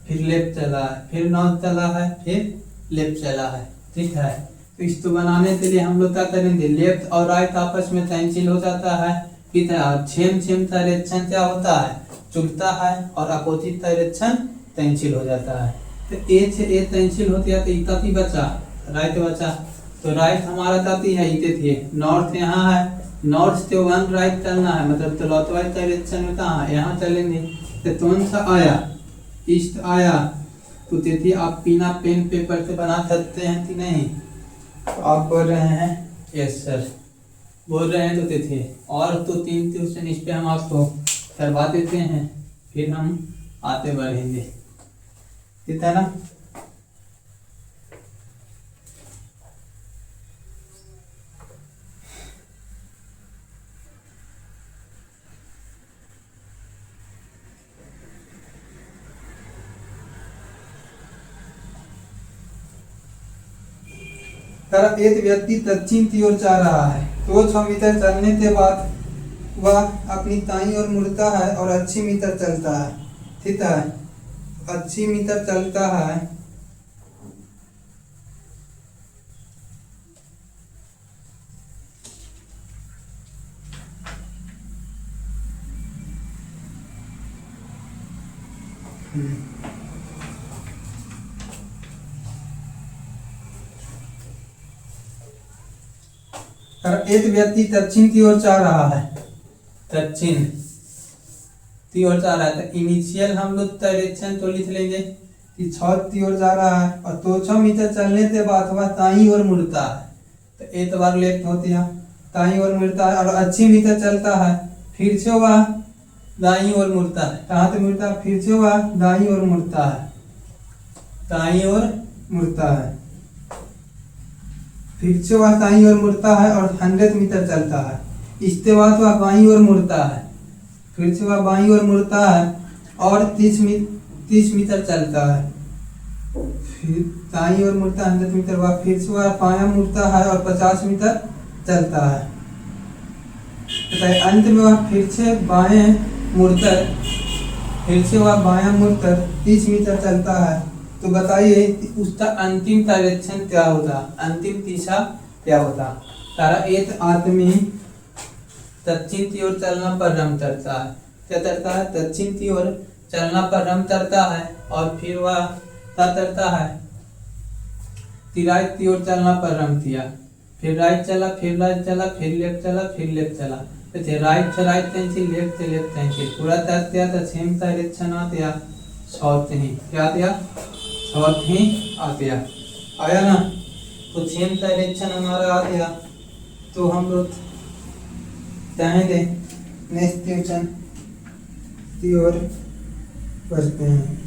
फिर लेफ्ट चला है, फिर नॉर्थ चला है, फिर लेफ्ट चला है। ठीक है, तो इसको बनाने के लिए हम लोग क्या करेंगे? लेफ्ट और राइट आपस में कैंसिल हो जाता है। ठीक है, और सेम डायरेक्शन क्या होता है? चुलता है, और अपोजिट डायरेक्शन कैंसिल हो जाता है। तो ए से ए कैंसिल होती है, तो इतना ही बचा, राइट बचा। तो राइट हमारा जाती है इतने थे, नॉर्थ यहाँ है, नॉर्थ से 1 राइट चलना है, मतलब क्लॉकवाइज डायरेक्शन में कहाँ? यहाँ चलेंगे। तो कौन सा आया? ईस्ट आया। तो देखिए आप बिना पेन पेपर से बना सकते हैं कि नहीं? तो आप बोल रहे हैं यस सर, बोल रहे हैं। तो देखिए और तो 3 क्वेश्चन इस पे हम आपको करवा देते हैं, फिर हम आते बढ़ेंगे। ठीक है ना। एक व्यक्ति दक्षिण की ओर जा रहा है, 200 मीटर चलने के बाद वह अपनी दाईं ओर मुड़ता है और 80 मीटर चलता है। ठीक है, 80 मीटर चलता है। एक व्यक्ति दक्षिण की ओर जा रहा है, दक्षिण की ओर जा रहा है। तो इनिशियल हम लोग डायरेक्शन तो लिख लेंगे कि साउथ की ओर जा रहा है, और 200 मीटर चलने के बाद वह दाईं ओर मुड़ता है। तो एक बार लेफ्ट होती है, दाईं ओर मुड़ता है, और 80 मीटर चलता है, फिर से वह दाईं ओर मुड़ता है। कहाँ से मुड़ता है? फिर से वह दाईं ओर मुड़ता है, दाईं ओर मुड़ता है, फिर से वह दाईं ओर मुड़ता है और 100 मीटर चलता है। इसके बाद वह बाईं ओर मुड़ता है, फिर से वह बाईं ओर मुड़ता है और 30 मीटर चलता है। फिर दाईं ओर मुड़ता है 10 मीटर, वह फिर से वह बायां मुड़ता है और 50 मीटर चलता है। अंत में वह फिर से बाएं मुड़कर फिर से वह बायां मुड़कर 30 मीटर चलता है। तो बताइए उसका अंतिम डायरेक्शन क्या होता, अंतिम दिशा क्या होता। तारा एक आदमी दक्षिण की ओर चलना प्रारंभ करता है। क्या करता है? दक्षिण की ओर चलना प्रारंभ करता है और फिर वह क्या करता है? राइट की ओर चलना प्रारंभ किया, फिर राइट चला, फिर राइट चला, फिर लेफ्ट चला, फिर लेफ्ट चला। राइट से राइट कैंसिल, लेफ्ट से लेफ्ट कैंसिल, पूरा टच किया तो सेम डायरेक्शन आ गया, साउथ ही क्या दिया, साउथ ही आ गया, आया ना। तो सेम डायरेक्शन हमारा आ गया। तो हम लोग चाहेंगे नेक्स्ट क्वेश्चन की ओर बढ़ते हैं।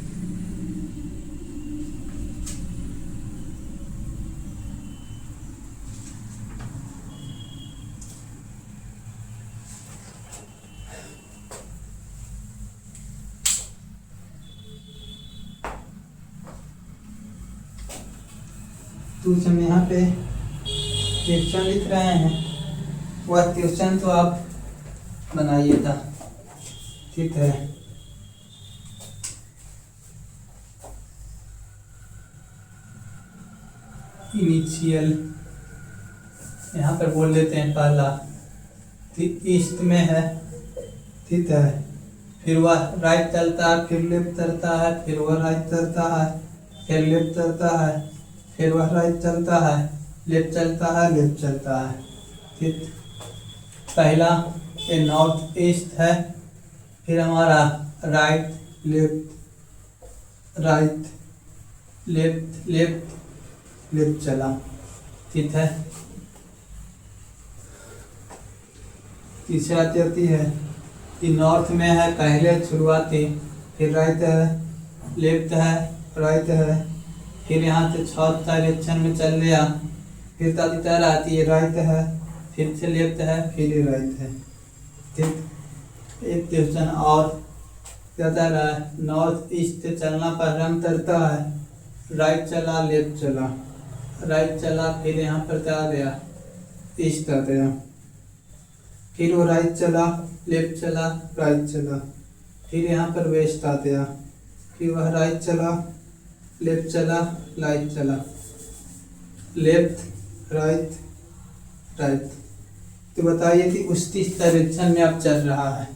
तो हम यहाँ पे क्वेश्चन लिख रहे हैं, वह क्वेश्चन तो आप बनाइएगा, ठीक है। इनिशियल यहाँ पर बोल देते हैं पहला, ईस्ट में है, ठीक है। फिर वह राइट चलता है, फिर लेफ्ट चलता है, फिर वह राइट चलता है, फिर लेफ्ट चलता है, फिर वह राइट चलता है, लेफ्ट चलता है, लेफ्ट चलता है, ठीक। पहला ये नॉर्थ ईस्ट है, फिर हमारा right left, right left, left left चला, ठीक है। तीसरा आती है कि नॉर्थ में है पहले शुरुआती, फिर राइट है, लेफ्ट है, राइट है, फिर यहाँ से साउथ डायरेक्शन में चल गया, फिर तरह आती है राइट है, फिर से लेफ्ट है, फिर राइट है, ठीक। एक क्वेश्चन और कहता रहा है नॉर्थ ईस्ट से चलना प्रारंभ करता है, राइट चला, लेफ्ट चला, राइट चला, फिर यहाँ पर क्या आ गया, ईस्ट आ गया, फिर वो राइट चला, लेफ्ट चला, राइट चला, फिर यहाँ पर वेस्ट आ गया, फिर वह राइट चला, लेफ्ट चला, राइट चला, लेफ्ट राइट राइट। तो बताइए कि उस डायरेक्शन में अब चल रहा है,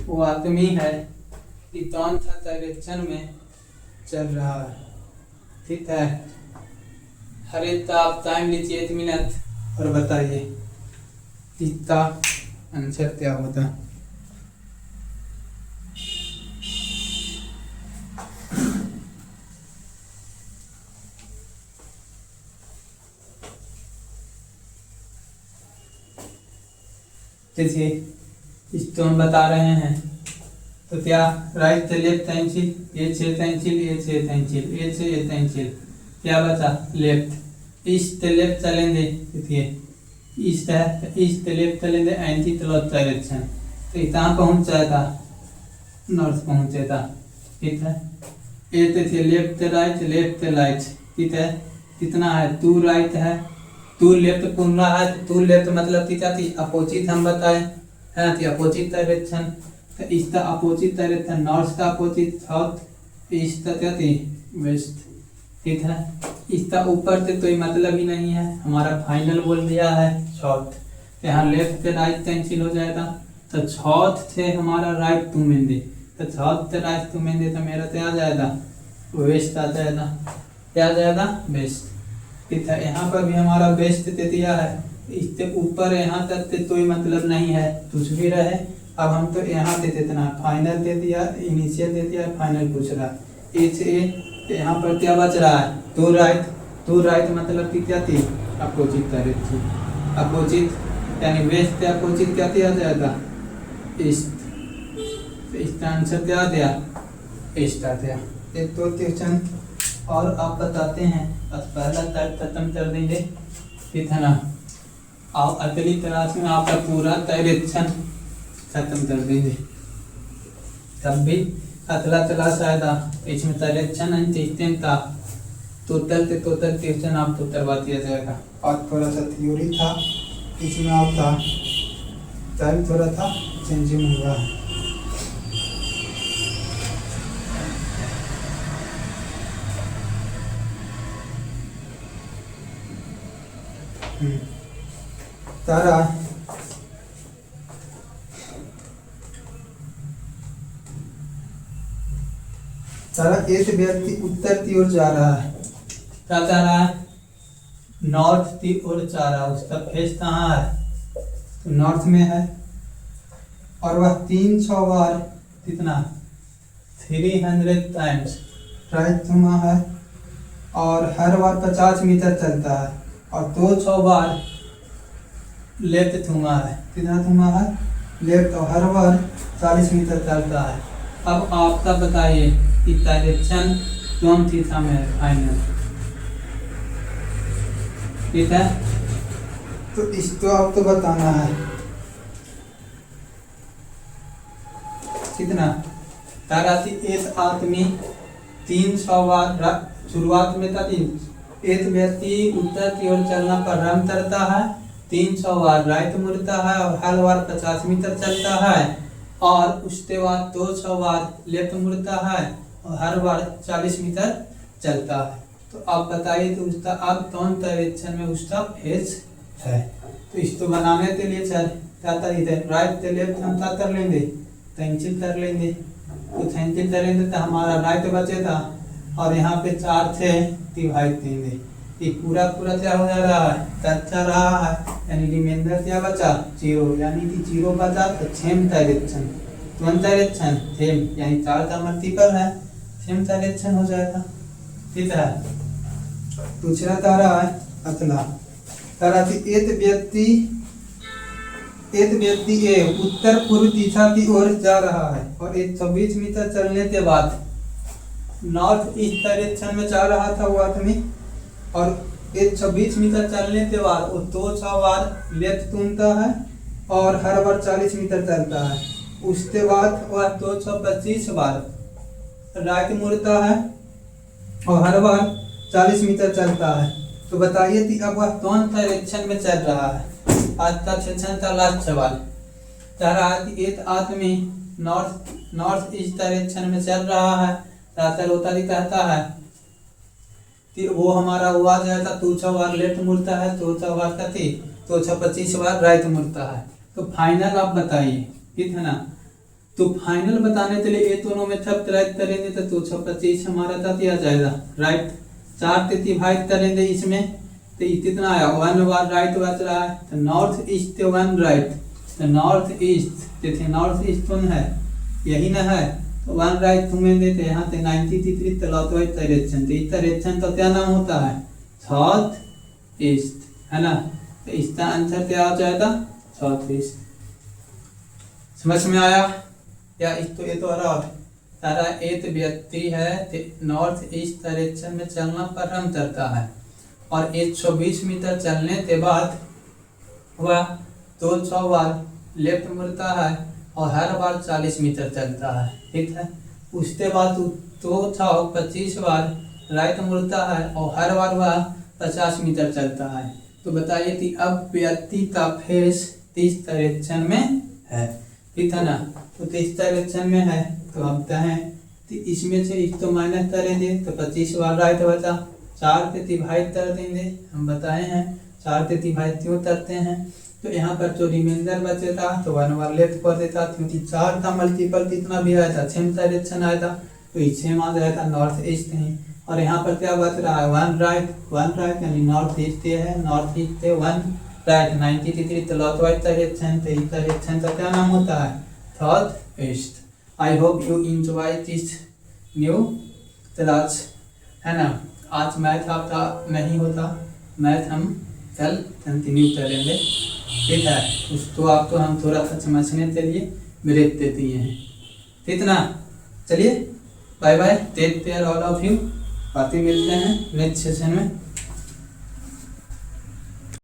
वो आदमी है कि कौन सा डायरेक्शन में चल रहा है, ठीक है। हर एक का आप टाइम लीजिए 1 मिनट और बताइए इसका आंसर क्या होता है। जैसे इसको हम बता रहे हैं तो क्या राइट से लेफ्ट कैंसिल, ए से कैंसिल, ए से कैंसिल, ए से ए कैंसिल, क्या बचा लेफ्ट, ईस्ट से लेफ्ट चलेंगे, देखिए ईस्ट है तो ईस्ट से लेफ्ट चलेंगे एंटी क्लॉक डायरेक्शन, तो कहाँ पहुँच जाएगा, नॉर्थ पहुँचेगा, ठीक है। ए से लेफ्ट से राइट, लेफ्ट से राइट, ठीक है। कितना है, 2 राइट है, 2 लेफ्ट पूर्णा है, 2 लेफ्ट मतलब कितना थी, अपोजिट हम बताए है ना, अपोजिट डायरेक्शन। तो इसका अपोजिट डायरेक्शन नॉर्थ का अपोजिट साउथ, ईस्ट का क्या थी वेस्ट, ठीक है। इसका ऊपर से कोई मतलब ही नहीं है, हमारा फाइनल बोल दिया है साउथ, तो यहाँ लेफ्ट से राइट कैंसिल हो जाएगा, तो साउथ से हमारा राइट 2 मेंदे, तो साउथ से राइट 2 मेंदे, तो मेरा क्या आ जाएगा, वेस्ट आ जाएगा, क्या आ जाएगा वेस्ट, ठीक है। यहाँ पर भी हमारा वेस्ट दे दिया है, इससे ऊपर यहाँ तक से कोई मतलब नहीं है, कुछ भी रहे। अब हम तो यहाँ से देना फाइनल दे दिया, इनिशियल दे दिया, फाइनल पूछ रहा है ए से ए, तो यहाँ पर क्या बच रहा है, 2 राइट, 2 राइट मतलब कि क्या थी अपोजिट डायरेक्शन, अपोजिट यानी वेस्ट से अपोजिट क्या दिया जाएगा ईस्ट, तो इसका आंसर क्या आ गया ईस्ट आ गया। एक तो क्वेश्चन और आप बताते हैं, बस पहला टाइप खत्म कर देंगे, ठीक है ना। और अगली क्लास में आपका पूरा डायरेक्शन खत्म कर देंगे। तब भी अतला चला शायदा इसमें डायरेक्शन एंड सिस्टम था टोटल क्वेश्चन आपको करवा दिया जाएगा। और थोड़ा सा थ्योरी था इसमें आपका टाइम थोड़ा था चेंजिंग हुआ है। तारा एक व्यक्ति उत्तर की ओर जा रहा है। क्या जा रहा है? नॉर्थ की ओर जा रहा है। उसका फेस कहाँ है? तो नॉर्थ में है। और वह 300 बार कितना 300 टाइम्स राइट घुमा है और हर बार 50 मीटर चलता है और 200 बार लेफ्ट घुमा है। कितना घुमा है? लेफ्ट। और हर बार 40 मीटर चलता है। अब आपका बताइए कि डायरेक्शन कौन सी था मेरे फाइनल, ठीक है? तो इसको आपको बताना है कितना ताराती एक आदमी 300 बार शुरुआत में था। एक व्यक्ति उत्तर की ओर चलना प्रारंभ करता है, 300 बार राइट मुड़ता है और हर बार 50 मीटर चलता है और उसके बाद 200 बार लेफ्ट मुड़ता है और हर बार 40 मीटर चलता है। तो आप बताइए तो उसका अब कौन डायरेक्शन में उसका फेस है? तो इसको बनाने के लिए इधर राइट से लेफ्ट हम क्या कर लेंगे? पेंसिल कर लेंगे। तो पेंसिल करेंगे तो हमारा राइट बचेगा और यहाँ पे 4 से डिवाइड देंगे। ये पूरा क्या हो जा रहा है? अच्छा रहा है, यानी रिमाइंडर क्या बचा? 0, यानी कि 0 बचा तो सेम डायरेक्शन। कौन डायरेक्शन? सेम, यानी 4 का मल्टीपल है, सेम डायरेक्शन हो जाएगा। ठीक है। दूसरा तारा है अतला। तारा की एक व्यक्ति ए उत्तर पूर्व दिशा की ओर जा रहा है और 120 मीटर चलने के बाद नॉर्थ ईस्ट डायरेक्शन में जा रहा था वो आदमी और 126 मीटर चलने के बाद वो 200 बार लेफ्ट घूमता है और हर बार 40 मीटर चलता है। उसके बाद वह 225 बार राइट मुड़ता है और हर बार 40 मीटर चलता है। तो बताइए कि अब वह कौन डायरेक्शन में चल रहा है? आज का सेशन का लास्ट सवाल। एक आदमी नॉर्थ ईस्ट डायरेक्शन में चल रहा है। कहता है कि वो हमारा हुआ जाएगा 200 बार लेफ्ट मुड़ता है, 200 बार 225 बार राइट मुड़ता है। तो फाइनल आप बताइए, ठीक है ना? तो फाइनल बताने के लिए ये दोनों में सब राइट करेंगे तो 225 हमारा था दिया जाएगा राइट। 4 से डिवाइड करेंगे इसमें तो कितना आया? 1 बार राइट बच रहा है। तो नॉर्थ ईस्ट 1 राइट, तो नॉर्थ ईस्ट कौन है? यही ना है। तो 1 राइट घूमेंगे तो यहाँ से 90 डिग्री क्लॉकवाइज डायरेक्शन। तो इस डायरेक्शन का क्या नाम होता है? साउथ ईस्ट, है ना? तो इसका आंसर क्या हो जाएगा? South east. समझ में आया? या इसको ये तो तारा एक व्यक्ति है नॉर्थ ईस्ट डायरेक्शन में चलना प्रारंभ करता है और 120 मीटर चलने के बाद वह 200 बार लेफ्ट मुड़ता है और हर बार 40 मीटर चलता है। ठीक है। उसके बाद 225 बार राइट मुड़ता है और हर बार वह 50 मीटर चलता है। तो बताइए कि अब व्यक्ति का फेस 30 डायरेक्शन में है। ठीक है ना? तो 30 डायरेक्शन में है तो हम कहें तो इसमें से इसको माइनस करेंगे तो 25 बार राइट बचा। 4 से डिवाइड कर देंगे, हम बताए हैं 4 से डिवाइड क्यों करते हैं। तो यहाँ पर जो रिमाइंडर बचेगा तो 1 बार लेफ्ट कर देता, क्योंकि 4 का मल्टीपल कितना भी आया था सेम डायरेक्शन आया था तो सेम आ जाएगा नॉर्थ ईस्ट ही। और यहाँ पर क्या बच रहा है? 1 राइट यानी नॉर्थ ईस्ट है, नॉर्थ ईस्ट है 1 राइट 90 डिग्री क्लॉकवाइज डायरेक्शन। तो इस डायरेक्शन का क्या नाम होता है? South east. I hope you enjoy this new class, है ना? आज मैथ आपका नहीं होता, मैथ हम कल कंटिन्यू करेंगे। ठीक है, उसको आपको हम थोड़ा सा समझने के लिए ब्रेक दे दिए हैं। ठीक ना? चलिए bye bye, take care all of you. बातें मिलते हैं नेक्स्ट सेशन में।